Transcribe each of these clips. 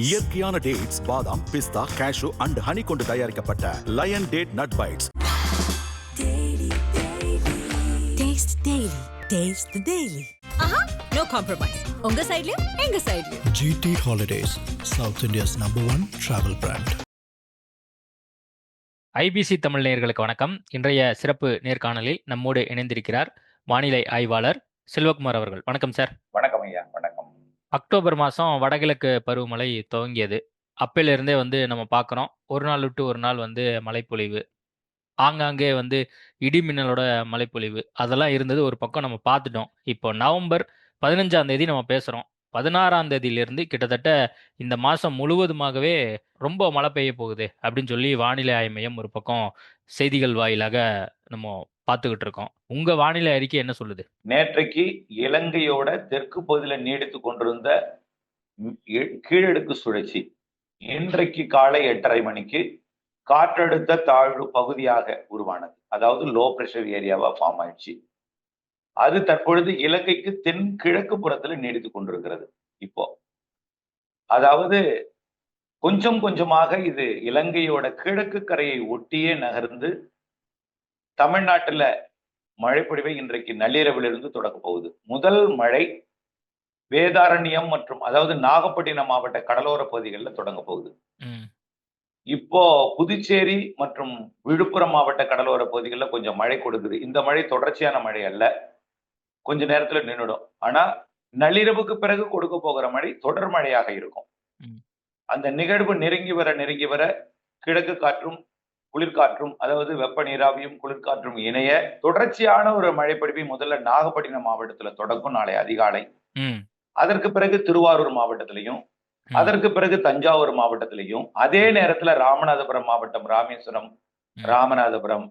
இயற்கையான டேட்ஸ், பாதாம், பிஸ்தா, cash and honey கொண்டு தயாரிக்கப்பட்ட lion date nut bites. Taste Daily. Taste the Daily. No compromise. உங்க சைடுலயும் எங்க சைடுலயும். GT Holidays, South India's #1 travel brand. IBC Tamil நேயர்களுக்கு வணக்கம். இன்றைய சிறப்பு நேர்காணலில் நம்மோடு இணைந்திருக்கிறார் வானிலை ஆய்வாளர் செல்வகுமார் அவர்கள். வணக்கம் சார். வணக்கம் ஐயா. வணக்கம். அக்டோபர் மாதம் வடகிழக்கு பருவமழை துவங்கியது. அப்பையிலிருந்தே நம்ம பார்க்குறோம், ஒரு நாள் விட்டு ஒரு நாள் மழைப்பொழிவு, ஆங்காங்கே இடி மின்னலோட மழைப்பொழிவு அதெல்லாம் இருந்தது. ஒரு பக்கம் நம்ம பார்த்துட்டோம். இப்போ நவம்பர் 15ஆம் தேதி நம்ம பேசுகிறோம். 16ஆம் தேதியிலிருந்து கிட்டத்தட்ட இந்த மாதம் முழுவதுமாகவே ரொம்ப மழை பெய்ய போகுது அப்படின்னு சொல்லி வானிலை ஆய்வு மையம் ஒரு பக்கம் செய்திகள் வாயிலாக நம்ம பார்த்துக்கிட்டு இருக்கோம். உங்க வானிலை அறிக்கை என்ன சொல்லுது? நேற்றைக்கு இலங்கையோட தெற்கு பகுதியில் நீடித்து கொண்டிருந்த கீழடுக்கு சுழற்சி இன்றைக்கு காலை 8:30 மணிக்கு காற்றழுத்த தாழ்வு பகுதியாக உருவானது. அதாவது லோ பிரஷர் ஏரியாவா ஃபார்ம் ஆயிடுச்சு. அது தற்பொழுது இலங்கைக்கு தென் கிழக்கு புறத்துல நீடித்து கொண்டிருக்கிறது. இப்போ அதாவது கொஞ்சம் கொஞ்சமாக இது இலங்கையோட கிழக்கு கரையை ஒட்டியே நகர்ந்து தமிழ்நாட்டுல மழைப்பொழிவை இன்றைக்கு நள்ளிரவிலிருந்து தொடங்க போகுது. முதல் மழை வேதாரண்யம் மற்றும் அதாவது நாகப்பட்டினம் மாவட்ட கடலோர பகுதிகளில் தொடங்க போகுது. இப்போ புதுச்சேரி மற்றும் விழுப்புரம் மாவட்ட கடலோர பகுதிகளில் கொஞ்சம் மழை கொடுக்குது. இந்த மழை தொடர்ச்சியான மழை அல்ல, கொஞ்ச நேரத்துல நின்றுடும். ஆனா நள்ளிரவுக்கு பிறகு கொடுக்க போகிற மழை தொடர் மழையாக இருக்கும். அந்த நிகழ்வு நெருங்கி வர கிழக்கு காற்றும் குளிர்காற்றும், அதாவது வெப்ப நீராவியும் குளிர்காற்றும் இணைய தொடர்ச்சியான ஒரு மழைப்பொழிவை முதல்ல நாகப்பட்டினம் மாவட்டத்துல தொடங்கும் நாளை அதிகாலை. அதற்கு பிறகு திருவாரூர் மாவட்டத்திலையும், அதற்கு பிறகு தஞ்சாவூர் மாவட்டத்திலையும், அதே நேரத்துல ராமநாதபுரம் மாவட்டம், ராமேஸ்வரம், ராமநாதபுரம்,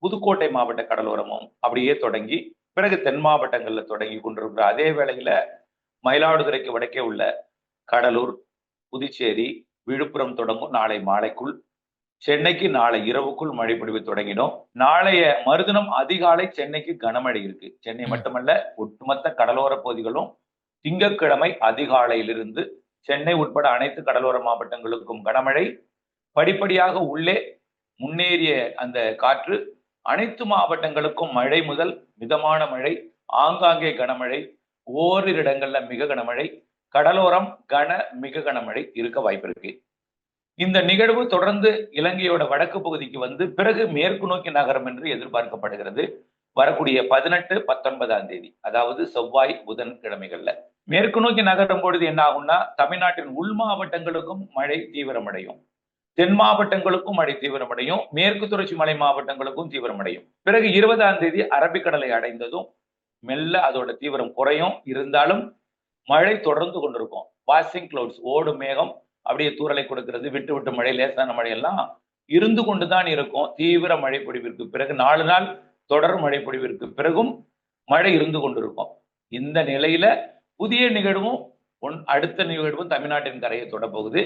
புதுக்கோட்டை மாவட்ட கடலோரமும் அப்படியே தொடங்கி பிறகு தென் மாவட்டங்கள்ல தொடங்கி கொண்டிருக்கிற அதே வேளையில மயிலாடுதுறைக்கு வடக்கே உள்ள கடலூர், புதுச்சேரி, விழுப்புரம் தொடங்கும் நாளை மாலைக்குள். சென்னைக்கு நாளை இரவுக்குள் மழை பொழிவு தொடங்கிடும். நாளைய மறுதினம் அதிகாலை சென்னைக்கு கனமழை இருக்கு. சென்னை மட்டுமல்ல, ஒட்டுமொத்த கடலோர பகுதிகளும் திங்கட்கிழமை அதிகாலையிலிருந்து சென்னை உட்பட அனைத்து கடலோர மாவட்டங்களுக்கும் கனமழை. படிப்படியாக உள்ளே முன்னேறிய அந்த காற்று அனைத்து மாவட்டங்களுக்கும் மழை முதல் மிதமான மழை, ஆங்காங்கே கனமழை, ஓரிரு இடங்கள்ல மிக கனமழை, கடலோரம் மிக கனமழை இருக்க வாய்ப்பு இருக்கு. இந்த நிகழ்வு தொடர்ந்து இலங்கையோட வடக்கு பகுதிக்கு பிறகு மேற்கு நோக்கி நகரம் என்று எதிர்பார்க்கப்படுகிறது. வரக்கூடிய 18, 19ஆம் தேதி, அதாவது செவ்வாய் புதன் கிழமைகள்ல மேற்கு நோக்கி நகரும் பொழுது என்ன ஆகும்னா, தமிழ்நாட்டின் உள் மாவட்டங்களுக்கும் மழை தீவிரமடையும், தென் மாவட்டங்களுக்கும் மழை தீவிரமடையும், மேற்கு தொடர்ச்சி மலை மாவட்டங்களுக்கும் தீவிரமடையும். பிறகு 20ஆம் தேதி அரபிக்கடலை அடைந்ததும் மெல்ல அதோட தீவிரம் குறையும். இருந்தாலும் மழை தொடர்ந்து கொண்டிருக்கும். பாசிங் கிளவுட்ஸ், ஓடும் மேகம் அப்படியே தூறலை கொடுக்கிறது. விட்டு விட்டு மழை, லேசான மழை எல்லாம் இருந்து கொண்டுதான் இருக்கும். தீவிர மழை பொழிவிற்கு பிறகு 4 நாள் தொடர் மழை பொழிவிற்கு பிறகும் மழை இருந்து கொண்டிருக்கும். இந்த நிலையில புதிய நிகழ்வும் அடுத்த நிகழ்வும் தமிழ்நாட்டின் கரையை தொடப்போகுது.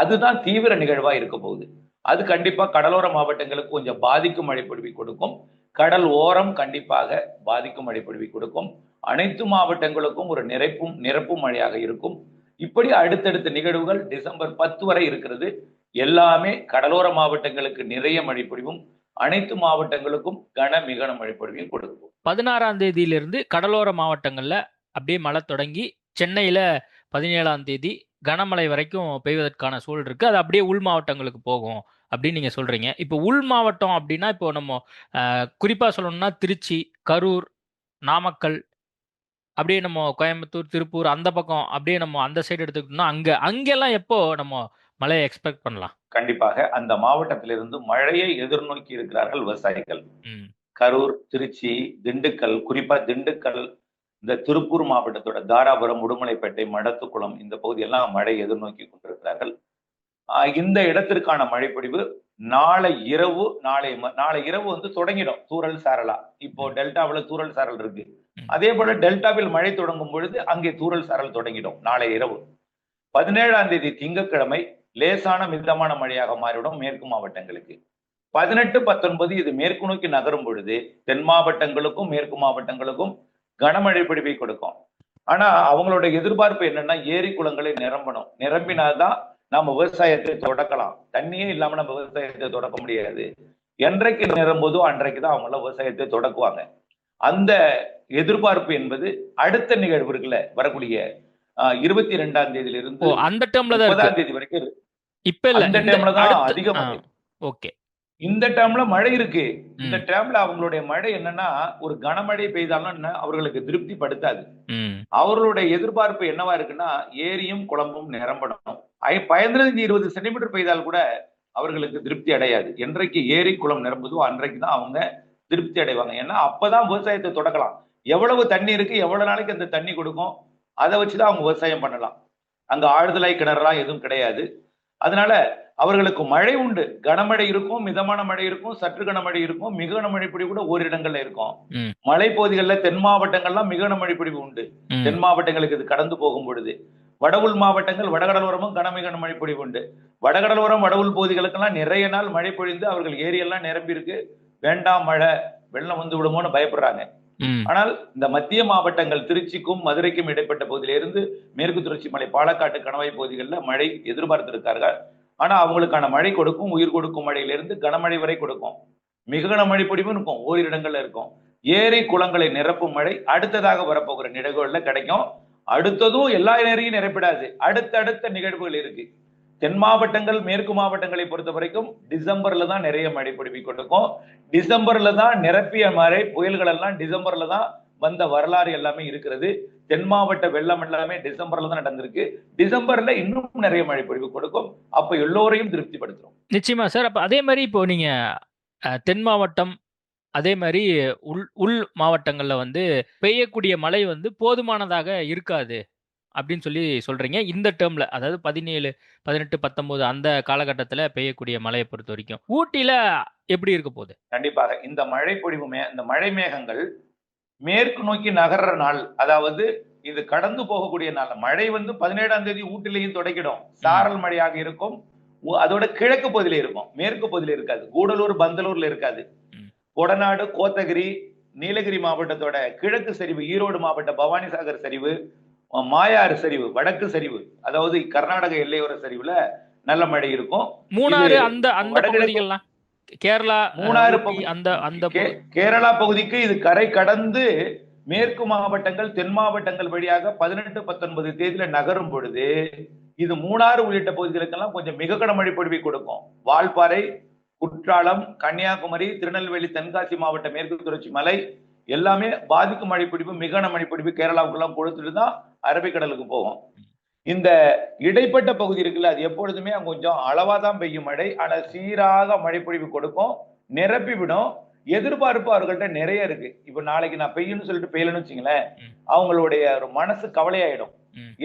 அதுதான் தீவிர நிகழ்வா இருக்க போகுது. அது கண்டிப்பா கடலோர மாவட்டங்களுக்கு கொஞ்சம் பாதிக்கும் மழை பொழிவை கொடுக்கும். கடல் ஓரம் கண்டிப்பாக பாதிக்கும் மழை பொழிவை கொடுக்கும். அனைத்து மாவட்டங்களுக்கும் ஒரு நிரப்பும் மழையாக இருக்கும். இப்படி அடுத்தடுத்த நிகழ்வுகள் டிசம்பர் 10 வரை இருக்கிறது. எல்லாமே கடலோர மாவட்டங்களுக்கு நிறைய மழை பொழிவும், அனைத்து மாவட்டங்களுக்கும் மிக கன மழை பொழிவையும் கொடுக்கும். 16ஆம் தேதியிலிருந்து கடலோர மாவட்டங்கள்ல அப்படியே மழை தொடங்கி சென்னையில 17ஆம் தேதி கனமழை வரைக்கும் பெய்வதற்கான சூழல் இருக்கு. அது அப்படியே உள் மாவட்டங்களுக்கு போகும் அப்படின்னு நீங்க சொல்றீங்க. இப்போ உள் மாவட்டம் அப்படின்னா இப்போ நம்ம குறிப்பா சொல்லணும்னா திருச்சி, கரூர், நாமக்கல், அப்படியே நம்ம கோயம்புத்தூர், திருப்பூர் அந்த பக்கம் அப்படியே நம்ம அந்த சைடு எடுத்துக்கிட்டோம்னா அங்கெல்லாம் எப்போ நம்ம மழையை எக்ஸ்பெக்ட் பண்ணலாம்? கண்டிப்பாக அந்த மாவட்டத்திலிருந்து மழையை எதிர்நோக்கி இருக்கிறார்கள் விவசாயிகள். கரூர், திருச்சி, திண்டுக்கல், குறிப்பா திண்டுக்கல், இந்த திருப்பூர் மாவட்டத்தோட தாராபுரம், உடுமலைப்பேட்டை, மடத்துக்குளம் இந்த பகுதியெல்லாம் மழை எதிர்நோக்கி கொண்டிருக்கிறார்கள். இந்த இடத்திற்கான மழைப்பொழிவு நாளை இரவு தொடங்கிடும் தூறல் சாரலா. இப்போ டெல்டாவில் தூறல் சாரல் இருக்கு. அதே போல டெல்டாவில் மழை தொடங்கும் பொழுது அங்கே தூறல் சாரல் தொடங்கிடும் நாளை இரவு. 17ஆம் தேதி திங்கட்கிழமை லேசான மிதமான மழையாக மாறிவிடும் மேற்கு மாவட்டங்களுக்கு. 18, 19 இது மேற்கு நோக்கி நகரும் பொழுது தென் மாவட்டங்களுக்கும் மேற்கு மாவட்டங்களுக்கும் கனமழை பொழிவை கொடுக்கும். ஆனா அவங்களோட எதிர்பார்ப்பு என்னன்னா, ஏரி குளங்களை நிரம்பினால்தான் நம்ம விவசாயத்தை தொடக்கலாம். தண்ணியே இல்லாம நம்ம விவசாயத்தை தொடக்க முடியாது. என்றைக்கு நிரம்போதோ அன்றைக்கு தான் அவங்க விவசாயத்தை தொடக்குவாங்க. அந்த எதிர்பார்ப்பு என்பது அடுத்த நிகழ்வு இருக்குல்ல, வரக்கூடிய 22ஆம் தேதியிலிருந்து அந்த டேர்ம்ல தான் 30ஆம் தேதி வரைக்கும் இப்ப இல்ல, அந்த டேர்ம்ல தான் அதிகம். ஓகே, இந்த டேர்ம்ல மழை இருக்கு. இந்த டேர்ம்ல அவங்களுடைய மழை என்னன்னா, ஒரு கனமழை பெய்தாலும் அவர்களுக்கு திருப்தி படுத்தாது. அவர்களுடைய எதிர்பார்ப்பு என்னவா இருக்குன்னா, ஏரியும் குளமும் நிரம்பணும். 15-20 சென்டிமீட்டர் பெய்தால் கூட அவர்களுக்கு திருப்தி அடையாது. என்றைக்கு ஏரி குளம் நிரம்புதோ அன்றைக்கு தான் அவங்க திருப்தி அடைவாங்க. ஏன்னா அப்பதான் விவசாயத்தை தொடக்கலாம். எவ்வளவு தண்ணி இருக்கு, எவ்வளவு நாளைக்கு அந்த தண்ணி கொடுக்கும், அதை வச்சுதான் அவங்க விவசாயம் பண்ணலாம். அங்க ஆழ்துளை கிணறுலாம் எதுவும் கிடையாது. அதனால அவர்களுக்கு மழை உண்டு. கனமழை இருக்கும், மிதமான மழை இருக்கும், சற்று கனமழை இருக்கும், மிக கனமழை பொழிவு கூட ஓரிடங்கள்ல இருக்கும். மலைப்பகுதிகளில் தென் மாவட்டங்கள்லாம் மிக கனமழை பொழிவு உண்டு. தென் மாவட்டங்களுக்கு இது கடந்து போகும் பொழுது வடவுள் மாவட்டங்கள், வடகடலோரமும் கனமிக கனமழை பொழிவு உண்டு. வடகடலோரம் வடவுள் பகுதிகளுக்கெல்லாம் நிறைய நாள் மழை பொழிந்து அவர்கள் ஏரியெல்லாம் நிரம்பி இருக்கு. வேண்டாம் மழை, வெள்ளம் வந்து விடுமோன்னு பயப்படுறாங்க. ஆனால் இந்த மத்திய மாவட்டங்கள், திருச்சிக்கும் மதுரைக்கும் இடைப்பட்ட பகுதியிலிருந்து மேற்கு தொடர்ச்சி மலை, பாலக்காட்டு, கணவாய் பகுதிகளில் மழை எதிர்பார்த்திருக்கார்கள். ஆனா அவங்களுக்கான மழை கொடுக்கும். உயிர் கொடுக்கும் மழையிலிருந்து கனமழை வரை கொடுக்கும். மிக கனமழை பொழிவும் இருக்கும், ஓரிரு இடங்கள்ல இருக்கும். ஏரி குளங்களை நிரப்பும் மழை அடுத்ததாக வரப்போகிற நிகழ்வுகள்ல கிடைக்கும். அடுத்ததும் எல்லா ஏரியும் நிரப்பிடாது. அடுத்தடுத்த நிகழ்வுகள் இருக்கு. தென் மாவட்டங்கள், மேற்கு மாவட்டங்களை பொறுத்த வரைக்கும் டிசம்பர்ல தான் நிறைய மழை பொழிவு கொடுக்கும். டிசம்பர்ல தான் நிரப்பிய மழை புயல்கள் எல்லாம் டிசம்பர்ல தான் வந்த வரலாறு எல்லாமே இருக்கிறது. தென் மாவட்ட வெள்ளம் எல்லாமே டிசம்பர்ல தான் நடந்திருக்கு. டிசம்பர்ல இன்னும் நிறைய மழை பொழிவு கொடுக்கும். அப்ப எல்லோரையும் திருப்திப்படுத்தும். நிச்சயமா சார். அப்ப அதே மாதிரி இப்போ நீங்க தென் மாவட்டம், அதே மாதிரி உள் மாவட்டங்கள்ல வந்து பெய்யக்கூடிய மழை வந்து போதுமானதாக இருக்காது அப்படின்னு சொல்லி சொல்றீங்க. இந்த டேர்ம்ல, அதாவது 17, 18, 19 அந்த காலகட்டத்துல பெய்யக்கூடிய மழையை பொறுத்த வரைக்கும் ஊட்டியில எப்படி இருக்க போகுது? கண்டிப்பாக இந்த மழை பொழிவு இந்த மழை மேகங்கள் மேற்கு நோக்கி நகர்ற நாள், அதாவது இது கடந்து போகக்கூடிய நாள். மழை வந்து 17ஆம் தேதி ஊட்டிலையும் தொடங்கிடும். சாரல் மழையாக இருக்கும். அதோட கிழக்கு பகுதியில இருக்கும், மேற்கு பகுதியில இருக்காது. கூடலூர், பந்தலூர்ல இருக்காது. கொடநாடு, கோத்தகிரி, நீலகிரி மாவட்டத்தோட கிழக்கு சரிவு, ஈரோடு மாவட்ட பவானிசாகர் சரிவு, மாயாறு சரிவு, வடக்கு சரிவு, அதாவது கர்நாடக எல்லையோர சரிவுல நல்ல மழை இருக்கும். மூணாறு, அந்த பகுதிகள்லாம், கேரளா, மூணாறு அந்த கேரளா பகுதிக்கு இது கரை கடந்து மேற்கு மாவட்டங்கள், தென் மாவட்டங்கள் வழியாக 18, 19 தேதியில நகரும் பொழுது இது மூணாறு உள்ளிட்ட பகுதிகளுக்கெல்லாம் கொஞ்சம் மிக கனமழை பொழிவை கொடுக்கும். வால்பாறை, குற்றாலம், கன்னியாகுமரி, திருநெல்வேலி, தென்காசி மாவட்ட மேற்கு தொடர்ச்சி மலை எல்லாமே பாதிக்கும் மழை பொழிவு, மிக மழை பொழிவு கேரளாவுக்கெல்லாம் கொடுத்துட்டு தான் அரபிக்கடலுக்கு போகும். இந்த இடைப்பட்ட பகுதி இருக்குல்ல, அது எப்பொழுதுமே கொஞ்சம் அளவா தான் பெய்யும் மழை. ஆனா சீராக மழை பொழிவு கொடுக்கும், நிரப்பி விடும். எதிர்பார்ப்பு அவர்கள்ட்ட நிறைய இருக்கு. இப்ப நாளைக்கு நான் பெய்யும்னு சொல்லிட்டு பெய்யலன்னு வச்சுங்களேன், அவங்களுடைய ஒரு மனசு கவலையாயிடும்.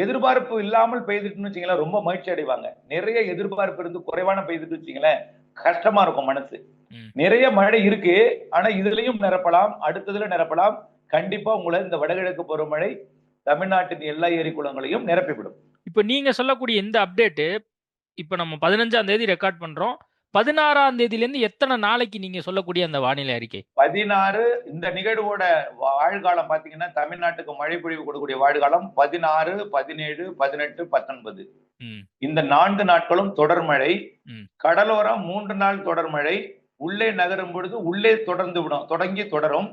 எதிர்பார்ப்பு இல்லாமல் பெய்துட்டுன்னு வச்சுங்களேன், ரொம்ப மகிழ்ச்சி அடைவாங்க. நிறைய எதிர்பார்ப்பு இருந்து குறைவான பெய்துட்டு வச்சுங்களேன், கஷ்டமா இருக்கும் மனசு. நிறைய மழை இருக்கு, ஆனா இதுலயும் நிரப்பலாம், அடுத்ததுல நிரப்பலாம். கண்டிப்பா உங்களை இந்த வடகிழக்கு பருவமழை தமிழ்நாட்டின் எல்லா ஏரி குளங்களையும் நிரப்பிவிடும். இப்ப நீங்க சொல்லக்கூடிய இந்த அப்டேட் இப்ப நம்ம 15ஆம் தேதி ரெக்கார்ட் பண்றோம். 16ஆம் தேதியில இருந்து எத்தனை நாளைக்கு நீங்க சொல்லக்கூடிய அந்த வானிலை அறிக்கை? 16 இந்த நிகழ்வோட வாழ்காலம் பாத்தீங்கன்னா, தமிழ்நாட்டுக்கு மழை பொழிவு கொடுக்கக்கூடிய வாழ்காலம் 16, 17, 18, 19. இந்த 4 நாட்களும் தொடர் மழை. கடலோரம் 3 நாள் தொடர் மழை. உள்ளே நகரும் பொழுது உள்ளே தொடங்கி தொடரும்.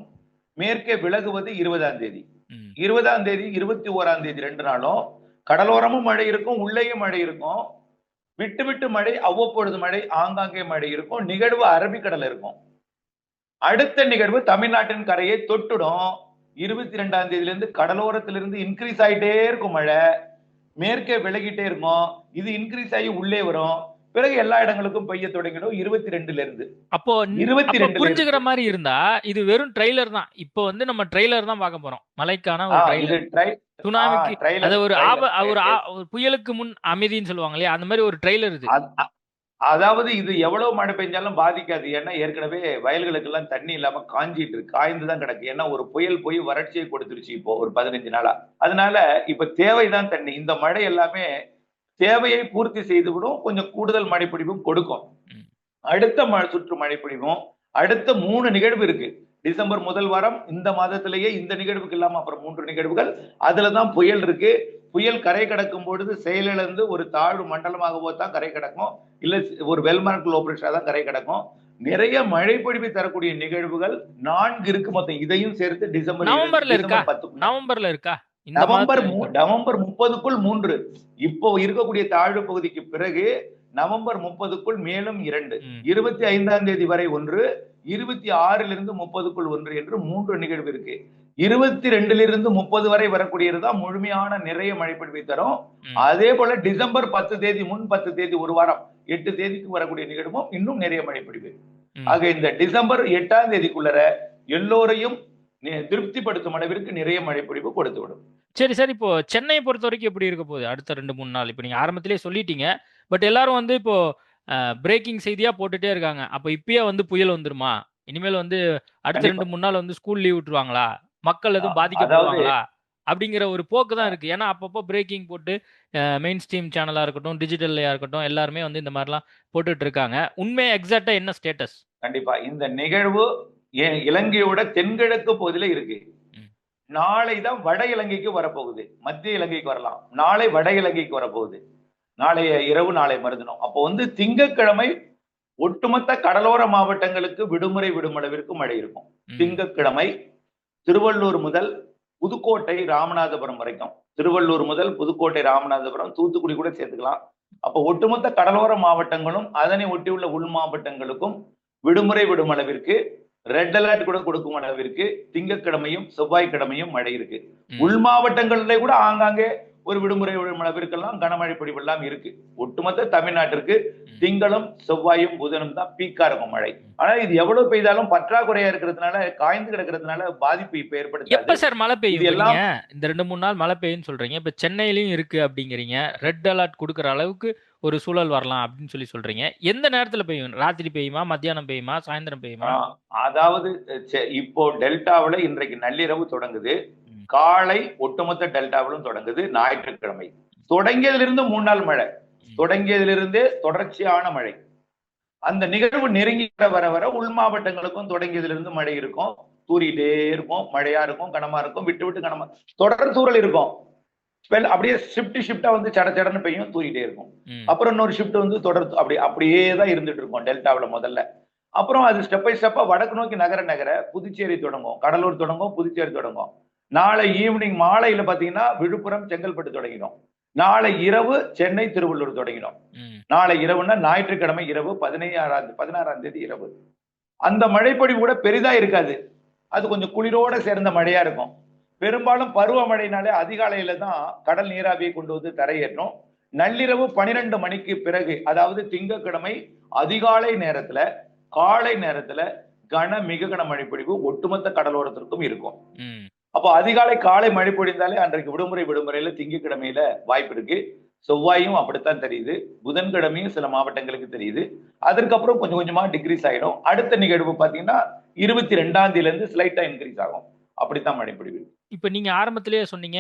மேற்கே விலகுவது 20ஆம் தேதி. 20ஆம் தேதி, 21ஆம் தேதி 2 நாளும் கடலோரமும் மழை இருக்கும், உள்ளேயும் மழை இருக்கும். விட்டு விட்டு மழை, அவ்வப்பொழுது மழை, ஆங்காங்கே மழை இருக்கும். நிகழ்வு அரபிக்கடல் இருக்கும். அடுத்த நிகழ்வு தமிழ்நாட்டின் கரையை தொட்டுடும். 22ஆம் தேதியிலிருந்து கடலோரத்திலிருந்து இன்க்ரீஸ் ஆயிட்டே இருக்கும் மழை. மேற்கே விலகிட்டே இருக்கும். இது இன்க்ரீஸ் ஆகி உள்ளே வரும். பிறகு எல்லா இடங்களுக்கும் பெய்ய தொடங்கிடும் 22ல இருந்து. அப்போ புரிஞ்சுக்கிற மாதிரி இருந்தா இது வெறும் ட்ரெய்லர் தான். இப்போ வந்து நம்ம ட்ரெய்லர் தான் பார்க்க போறோம். மழைக்கான ஒரு ட்ரெய்லர். சுனாமிக்கு, அது ஒரு புயலுக்கு முன் அமைதின்னு சொல்லுவாங்க இல்லையா, அந்த மாதிரி ஒரு ட்ரெய்லர் இது. அதாவது இது எவ்வளவு மழை பெஞ்சாலும் பாதிக்காது. ஏன்னா ஏற்கனவே வயல்களுக்கு எல்லாம் தண்ணி இல்லாம காஞ்சிட்டு இருக்கு, காய்ந்துதான் கிடக்கு. ஏன்னா ஒரு புயல் போய் வறட்சியை கொடுத்துருச்சு இப்போ ஒரு 15 நாளா. அதனால இப்ப தேவைதான் தண்ணி. இந்த மழை எல்லாமே தேவையை பூர்த்தி செய்துவிடும். கொஞ்சம் கூடுதல் மழைப்பிடிவும் கொடுக்கும். அடுத்த சுற்று மழைப்பிடிவும் அடுத்த 3 நிகழ்வு இருக்கு. டிசம்பர் முதல் வாரம், இந்த மாதத்திலேயே இந்த நிகழ்வுக்கு இல்லாம அப்புறம் 3 நிகழ்வுகள். அதுலதான் புயல் இருக்கு. புயல் கரை கடக்கும் பொழுது செயலிழந்து ஒரு தாழ்வு மண்டலமாகவோ தான் கரை கடக்கும், இல்ல ஒரு வெல்மார்க் லோ பிரஷரா தான் கரை கடக்கும். நிறைய மழை பொழிவு தரக்கூடிய நிகழ்வுகள் 4 இருக்கு மொத்தம். இதையும் சேர்த்து நவம்பர்ல இருக்கா? டிசம்பர் 10 நவம்பர்ல இருக்கா? இந்த நவம்பர் மாதத்துல நவம்பர் 30க்குள் 3. இப்போ இருக்கக்கூடிய தாழ்வு பகுதிக்கு பிறகு நவம்பர் 30க்குள் மேலும் 2, 25ஆம் தேதி வரை 1, 26லிருந்து 30க்குள் 1 என்று 3 நிகழ்வு இருக்கு. 22லிருந்து 30 வரை வரக்கூடியதுதான் முழுமையான நிறைய மழைப்பொழிவை தரும். அதே போல டிசம்பர் 10 தேதி முன் 10 தேதி ஒரு வாரம் 8 தேதிக்கு வரக்கூடிய நிகழ்வும் இன்னும் நிறைய மழைப்பொழிவு. ஆக இந்த டிசம்பர் 8ஆம் தேதிக்குள்ளர எல்லோரையும் திருப்திப்படுத்தும் அளவிற்கு நிறைய மழைப்பொழிவு கொடுத்து விடும். சரி சார். இப்போ சென்னையை பொறுத்த வரைக்கும் எப்படி இருக்க போகுது அடுத்த 2-3 நாள்? இப்போ நீங்க ஆரம்பத்திலேயே சொல்லிட்டீங்க. பட் எல்லாரும் வந்து இப்போ பிரேக்கிங் செய்தியா போட்டுட்டே இருக்காங்க. அப்போ இப்பயே வந்து புயல் வந்துருமா? இனிமேல் வந்து அடுத்த 2-3 நாள் வந்து ஸ்கூல் லீவ் விட்டுருவாங்களா? மக்கள் எதுவும் பாதிக்கப்படுவாங்களா? அப்படிங்கிற ஒரு போக்கு தான் இருக்கு. ஏன்னா அப்பப்போ பிரேக்கிங் போட்டு மெயின் ஸ்ட்ரீம் சேனலா இருக்கட்டும், டிஜிட்டல்லையா இருக்கட்டும், எல்லாருமே வந்து இந்த மாதிரிலாம் போட்டுட்டு இருக்காங்க. உண்மையா எக்ஸாக்டா என்ன ஸ்டேட்டஸ்? கண்டிப்பா இந்த நிகழ்வு இலங்கையோட தென்கிழக்கு பகுதியில இருக்கு. நாளை தான் வட இலங்கைக்கு வரப்போகுது. மத்திய இலங்கைக்கு வரலாம். நாளை வட இலங்கைக்கு வரப்போகுது. நாளைய இரவு, நாளை மறுதினம். அப்போ வந்து திங்கட்கிழமை ஒட்டுமொத்த கடலோர மாவட்டங்களுக்கு விடுமுறை விடும் அளவிற்கு மழை இருக்கும். திங்கட்கிழமை திருவள்ளூர் முதல் புதுக்கோட்டை, ராமநாதபுரம் வரைக்கும், திருவள்ளூர் முதல் புதுக்கோட்டை, ராமநாதபுரம், தூத்துக்குடி கூட சேர்த்துக்கலாம். அப்போ ஒட்டுமொத்த கடலோர மாவட்டங்களும் அதனை ஒட்டியுள்ள உள் மாவட்டங்களுக்கும் விடுமுறை விடும் அளவிற்கு, ரெட் அலர்ட் கூட கொடுக்கும் அளவிற்கு திங்கட்கிழமையும் செவ்வாய்க்கிழமையும் மழை இருக்கு. உள் மாவட்டங்களிலே கூட ஆங்காங்கே ஒரு விடுமுறை விடும் அளவிற்கெல்லாம் கனமழை பொழிவெல்லாம் இருக்கு. ஒட்டுமொத்த தமிழ்நாட்டிற்கு திங்களும் செவ்வாயும் புதனும் தான் பீக்கா இருக்கும் மழை. ஆனா இது எவ்வளவு பெய்தாலும் பற்றாக்குறையா இருக்கிறதுனால, காய்ந்து கிடக்கிறதுனால பாதிப்பு இப்ப ஏற்படுது. எப்ப சார் மழை பெய்யும்? எல்லாம் இந்த 2-3 நாள் மழை பெய்யும்னு சொல்றீங்க. இப்ப சென்னையிலயும் இருக்கு அப்படிங்கிறீங்க. ரெட் அலர்ட் கொடுக்குற அளவுக்கு ஒரு சூழல் வரலாம் அப்படின்னு சொல்றீங்க. எந்த நேரத்துல பெய்யும்? ராத்திரி பெய்யுமா, மத்தியானம் பெய்யுமா, சாயந்தரம் பெய்யுமா? அதாவது இப்போ டெல்டாவில இன்றைக்கு நள்ளிரவு தொடங்குது. காலை ஒட்டுமொத்த டெல்டாவிலும் தொடங்குது. ஞாயிற்றுக்கிழமை தொடங்கியதிலிருந்து 3 நாள் மழை. தொடங்கியதிலிருந்தே தொடர்ச்சியான மழை. அந்த நிகழ்வு நெருங்கி வர வர உள் மாவட்டங்களுக்கும் தொடங்கியதிலிருந்து மழை இருக்கும். தூரிட்டே இருக்கும், மழையா இருக்கும், கனமா இருக்கும், விட்டு விட்டு கனமா, தொடர் தூறல் இருக்கும். அப்படியே ஷிப்டா வந்து சடன்னு பெய்யும், தூரிட்டே இருக்கும். அப்புறம் இன்னொரு ஷிப்ட் வந்து தொடர் அப்படியே தான் இருந்துட்டு இருக்கும் டெல்டாவில முதல்ல. அப்புறம் அது ஸ்டெப் பை ஸ்டெப்பா வடக்கு நோக்கி நகர புதுச்சேரி தொடங்கும், கடலூர் தொடங்கும், புதுச்சேரி தொடங்கும். நாளை ஈவினிங் மாலையில பாத்தீங்கன்னா விழுப்புரம், செங்கல்பட்டு தொடங்கிடும். நாளை இரவு சென்னை, திருவள்ளூர் தொடங்கிடும். நாளை இரவுன்னா ஞாயிற்றுக்கிழமை இரவு 16ஆம் தேதி இரவு. அந்த மழைப்பொழிவு கூட பெரிதா இருக்காது. அது கொஞ்சம் குளிரோட சேர்ந்த மழையா இருக்கும். பெரும்பாலும் பருவமழைனாலே அதிகாலையில தான் கடல் நீராவியை கொண்டு வந்து தரையேற்றும். நள்ளிரவு 12 மணிக்கு பிறகு, அதாவது திங்கட்கிழமை அதிகாலை நேரத்துல, காலை நேரத்துல மிக கன மழைப்பொழிவு ஒட்டுமொத்த கடலோரத்திற்கும் இருக்கும். அப்போ அதிகாலை காலை மழை பொழிந்தாலே அன்றைக்கு விடுமுறையில திங்கட்கிழமையில வாய்ப்பு இருக்கு. செவ்வாயும் அப்படித்தான் தெரியுது. புதன்கிழமையும் சில மாவட்டங்களுக்கு தெரியுது. அதற்கப்புறம் கொஞ்சம் கொஞ்சமா டிக்ரீஸ் ஆயிடும். அடுத்த நிகழ்வு பாத்தீங்கன்னா 22ஆம் தேதியில இருந்து ஸ்லைட்டா இன்க்ரீஸ் ஆகும். அப்படித்தான் மழை பொழிவு. இப்ப நீங்க ஆரம்பத்திலேயே சொன்னீங்க,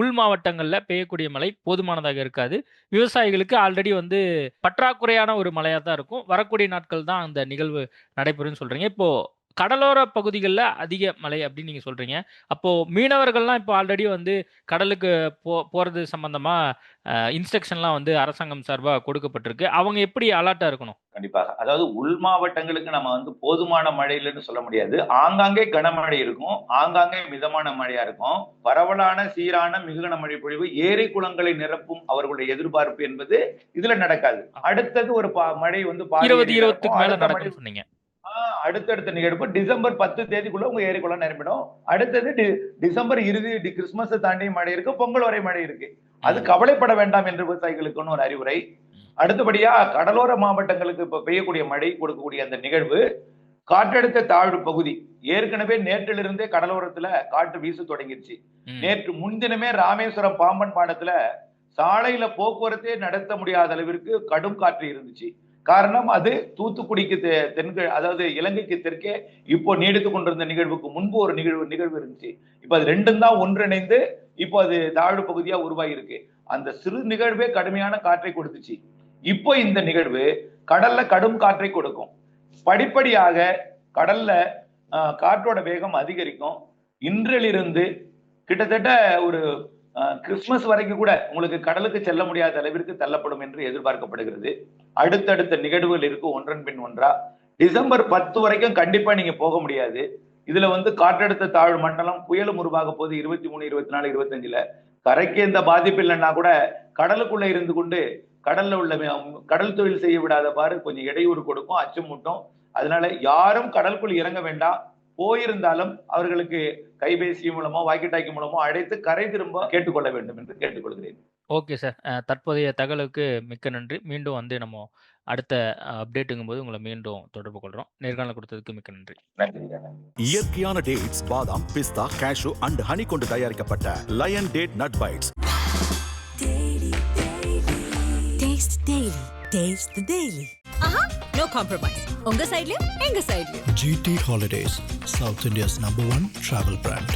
உள் மாவட்டங்கள்ல பெய்யக்கூடிய மழை போதுமானதாக இருக்காது. விவசாயிகளுக்கு ஆல்ரெடி வந்து பற்றாக்குறையான ஒரு மழையா தான் இருக்கும். வரக்கூடிய நாட்கள் தான் அந்த நிகழ்வு நடைபெறும்னு சொல்றீங்க. இப்போ கடலோர பகுதிகளில் அதிக மழை அப்படின்னு நீங்க சொல்றீங்க. அப்போ மீனவர்கள்லாம் இப்போ ஆல்ரெடி வந்து கடலுக்கு போறது சம்பந்தமா இன்ஸ்ட்ரக்ஷன்லாம் வந்து அரசாங்கம் சார்பா கொடுக்கப்பட்டிருக்கு. அவங்க எப்படி அலர்ட்டா இருக்கணும்? கண்டிப்பாக. அதாவது உள் மாவட்டங்களுக்கு நம்ம வந்து போதுமான மழை இல்லைன்னு சொல்ல முடியாது. ஆங்காங்கே கனமழை இருக்கும், ஆங்காங்கே மிதமான மழையா இருக்கும். பரவலான சீரான மிக கனமழை பொழிவு, ஏரி குளங்களை நிரப்பும் அவர்களுடைய எதிர்பார்ப்பு என்பது இதுல நடக்காது. அடுத்தது ஒரு மழை வந்து 20-20க்கு மேல நடக்கும் சொன்னீங்க. அடுத்தடுத்த நிகழ்வு டிசம்பர் 10 தேதிக்குள்ள உங்க ஏரிக்குளம் நிரம்பிடும். அடுத்தது டிசம்பர் இறுதி, கிறிஸ்துமஸ் தாண்டி மழை இருக்கு, பொங்கல் வரை மழை இருக்கு. அது கவலைப்பட வேண்டாம் என்று விவசாயிகளுக்கு ஒரு அறிவுரை. அடுத்தபடியா கடலோர மாவட்டங்களுக்கு இப்ப பெய்யக்கூடிய மழை கொடுக்கக்கூடிய அந்த நிகழ்வு காற்றழுத்த தாழ்வு பகுதி. ஏற்கனவே நேற்றிலிருந்தே கடலோரத்துல காற்று வீச தொடங்கிருச்சு. நேற்று முன்தினமே ராமேஸ்வரம் பாம்பன் பாலத்துல சாலையில போக்குவரத்தே நடத்த முடியாத அளவிற்கு கடும் காற்று இருந்துச்சு. காரணம் அது தூத்துக்குடிக்கு அதாவது இலங்கைக்கு தெற்கே இப்போ நீடித்துக் கொண்டிருந்த நிகழ்வுக்கு முன்பு ஒரு நிகழ்வு இருந்துச்சு. இப்ப அது ரெண்டும் தான் ஒன்றிணைந்து இப்போ அது தாழ்வு பகுதியா உருவாகி இருக்கு. அந்த சிறு நிகழ்வே கடுமையான காற்றை கொடுத்துச்சு. இப்போ இந்த நிகழ்வு கடல்ல கடும் காற்றை கொடுக்கும். படிப்படியாக கடல்ல காற்றோட வேகம் அதிகரிக்கும். இன்றிலிருந்து கிட்டத்தட்ட ஒரு கிறிஸ்துமஸ் வரைக்கும் கூட உங்களுக்கு கடலுக்கு செல்ல முடியாத அளவிற்கு தள்ளப்படும் என்று எதிர்பார்க்கப்படுகிறது. அடுத்தடுத்த நிகழ்வுகள் இருக்கு ஒன்றன் பின் ஒன்றா. டிசம்பர் 10 வரைக்கும் கண்டிப்பா நீங்க போக முடியாது. இதுல வந்து காற்றழுத்த தாழ்வு மண்டலம் புயலும் உருவாக போகுது 23, 24, 25ல. கரைக்கு எந்த பாதிப்பு இல்லைன்னா கூட கடலுக்குள்ள இருந்து கொண்டு கடல்ல உள்ள கடல் தொழில் செய்ய விடாதவாறு கொஞ்சம் இடையூறு கொடுக்கும், அச்சமூட்டும். அதனால யாரும் கடலுக்குள் இறங்க வேண்டாம். போயிருந்தாலும் அவர்களுக்கு கைபேசி மூலமோ வாக்கிட்டாக்கி மூலமோ அழைத்து கரை திரும்ப கேட்டுக்கொள்ள வேண்டும் என்று கேட்டுக்கொள்கிறேன். Okay sir. தற்போதைய தகவலுக்கு மிக்க நன்றி. மீண்டும் வந்து நம்ம அடுத்த அப்டேட்டுங்கும் போது உங்களை மீண்டும் தொடர்பு கொள்றோம். நேர்காணல் கொடுத்ததுக்கு மிக்க நன்றி. நன்றி. இயற்கையான டேட்ஸ், பாதாம், பிஸ்தா, கேஷு அண்ட் ஹனி கொண்டு தயாரிக்கப்பட்ட lion date nut bites. Taste Daily. Taste the Daily. ஆஹா, நோ காம்ப்ரமைஸ். உங்க சைடுலயும் எங்க சைடுலயும். GT Holidays, South India's #1 travel brand.